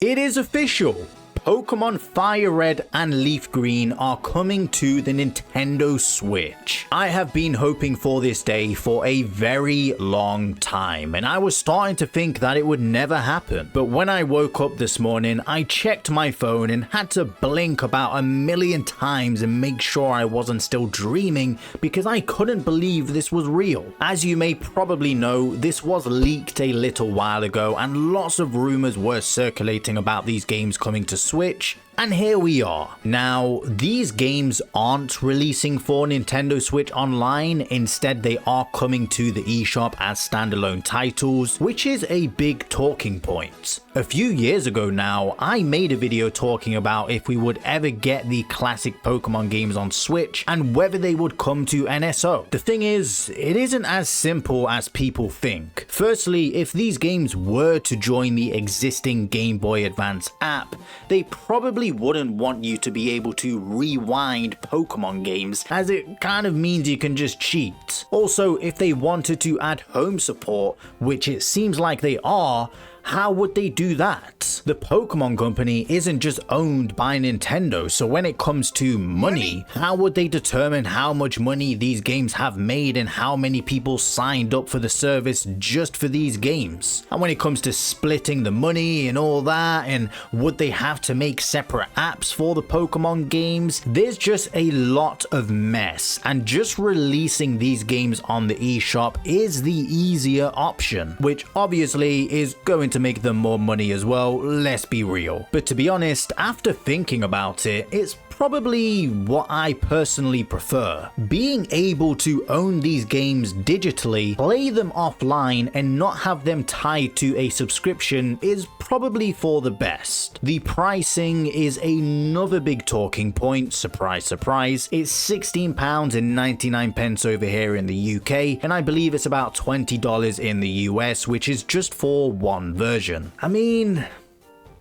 It is official! Pokémon FireRed and LeafGreen are coming to the Nintendo Switch. I have been hoping for this day for a very long time, and I was starting to think that it would never happen. But when I woke up this morning, I checked my phone and had to blink about 1,000,000 times and make sure I wasn't still dreaming because I couldn't believe this was real. As you may probably know, this was leaked a little while ago and lots of rumors were circulating about these games coming to Switch, and here we are. Now, these games aren't releasing for Nintendo Switch Online, instead they are coming to the eShop as standalone titles, which is a big talking point. A few years ago now, I made a video talking about if we would ever get the classic Pokemon games on Switch and whether they would come to NSO. The thing is, it isn't as simple as people think. Firstly, if these games were to join the existing Game Boy Advance app, they probably wouldn't want you to be able to rewind Pokemon games, as it kind of means you can just cheat. Also, if they wanted to add home support, which it seems like they are, how would they do that? The Pokemon Company isn't just owned by Nintendo, so when it comes to money, how would they determine how much money these games have made and how many people signed up for the service just for these games? And when it comes to splitting the money and all that, and would they have to make separate apps for the Pokemon games? There's just a lot of mess, and just releasing these games on the eShop is the easier option, which obviously is going to make them more money as well, let's be real. But to be honest, after thinking about it, it's probably what I personally prefer. Being able to own these games digitally, play them offline, and not have them tied to a subscription is probably for the best. The pricing is another big talking point, surprise surprise. It's £16.99 over here in the UK, and I believe it's about $20 in the US, which is just for one version. I mean,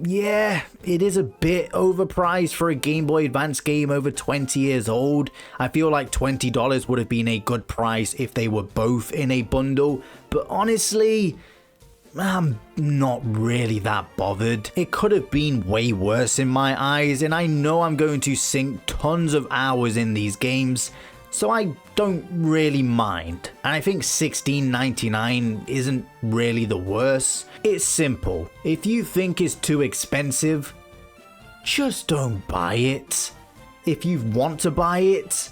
yeah, it is a bit overpriced for a Game Boy Advance game over 20 years old. I feel like $20 would have been a good price if they were both in a bundle, but honestly, I'm not really that bothered. It could have been way worse in my eyes, and I know I'm going to sink tons of hours in these games, so I don't really mind. And I think $16.99 isn't really the worst. It's simple. If you think it's too expensive, just don't buy it. If you want to buy it,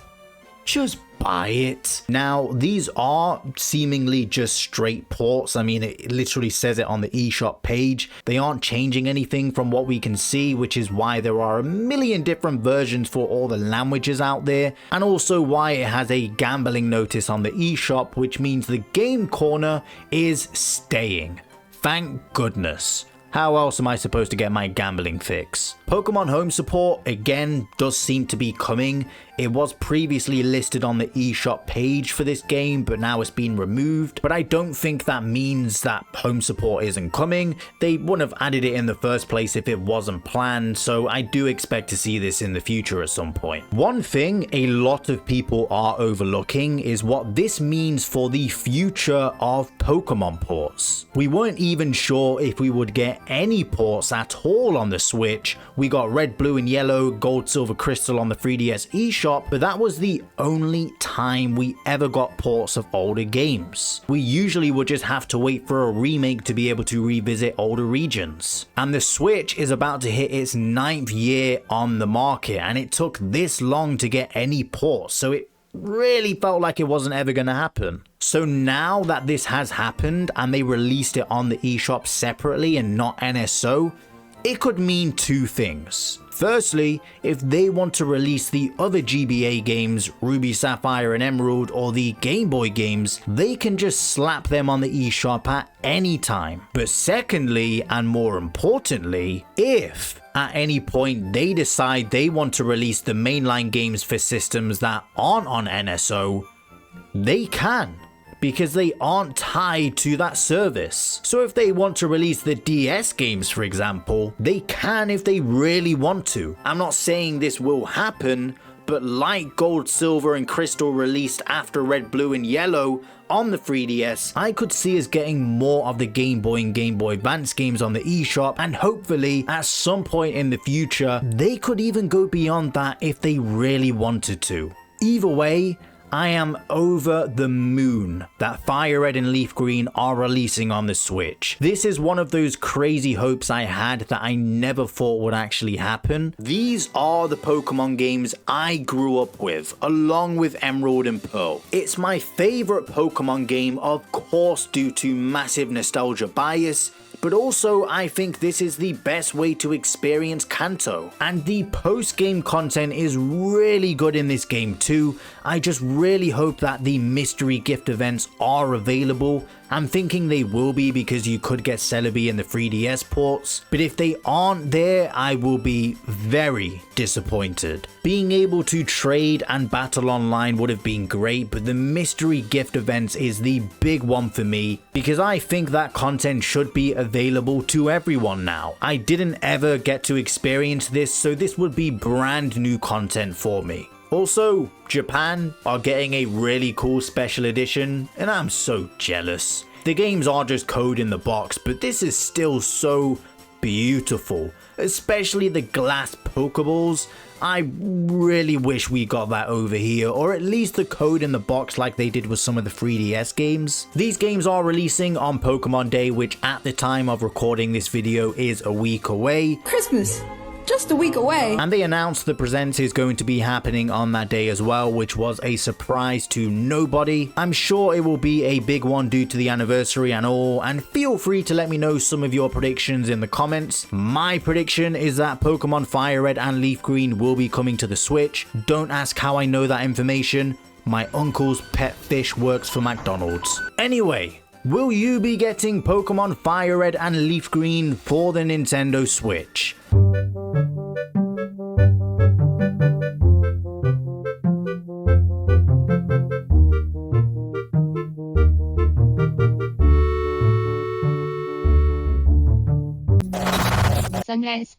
just buy it. Now, these are seemingly just straight ports. I mean, it literally says it on the eShop page. They aren't changing anything from what we can see, which is why there are 1,000,000 different versions for all the languages out there, and also why it has a gambling notice on the eShop, which means the game corner is staying. Thank goodness. How else am I supposed to get my gambling fix? Pokemon Home support again does seem to be coming. It was previously listed on the eShop page for this game, but now it's been removed. But I don't think that means that home support isn't coming. They wouldn't have added it in the first place if it wasn't planned, so I do expect to see this in the future at some point. One thing a lot of people are overlooking is what this means for the future of Pokemon ports. We weren't even sure if we would get any ports at all on the Switch. We got Red, Blue, and Yellow, Gold, Silver, Crystal on the 3DS eShop, but that was the only time we ever got ports of older games. We usually would just have to wait for a remake to be able to revisit older regions. And the Switch is about to hit its 9th year on the market, and it took this long to get any ports, so it really felt like it wasn't ever going to happen. So now that this has happened and they released it on the eShop separately and not NSO, it could mean two things. Firstly, if they want to release the other GBA games, Ruby, Sapphire, and Emerald, or the Game Boy games, they can just slap them on the eShop at any time. But secondly, and more importantly, if at any point they decide they want to release the mainline games for systems that aren't on NSO, they can, because they aren't tied to that service. So if they want to release the DS games, for example, they can if they really want to. I'm not saying this will happen, but like Gold, Silver and Crystal released after Red, Blue and Yellow on the 3DS, I could see us getting more of the Game Boy and Game Boy Advance games on the eShop, and hopefully at some point in the future they could even go beyond that if they really wanted to. Either way, I am over the moon that FireRed and LeafGreen are releasing on the Switch. This is one of those crazy hopes I had that I never thought would actually happen. These are the Pokemon games I grew up with, along with Emerald and Pearl. It's my favorite Pokemon game, of course, due to massive nostalgia bias, but also I think this is the best way to experience Kanto. And the post-game content is really good in this game too. I just really hope that the mystery gift events are available. I'm thinking they will be because you could get Celebi in the 3DS ports, but if they aren't there, I will be very disappointed. Being able to trade and battle online would have been great, but the mystery gift events is the big one for me because I think that content should be available to everyone now. I didn't ever get to experience this, so this would be brand new content for me. Also, Japan are getting a really cool special edition, and I'm so jealous. The games are just code in the box, but this is still so beautiful, especially the glass Pokeballs. I really wish we got that over here, or at least the code in the box like they did with some of the 3DS games. These games are releasing on Pokemon Day, which at the time of recording this video is a week away. Christmas! Just a week away. And they announced the present is going to be happening on that day as well, which was a surprise to nobody. I'm sure it will be a big one due to the anniversary and all, and feel free to let me know some of your predictions in the comments. My prediction is that Pokemon FireRed and LeafGreen will be coming to the Switch. Don't ask how I know that information. My uncle's pet fish works for McDonald's. Anyway, will you be getting Pokemon FireRed and LeafGreen for the Nintendo Switch? Sunrise.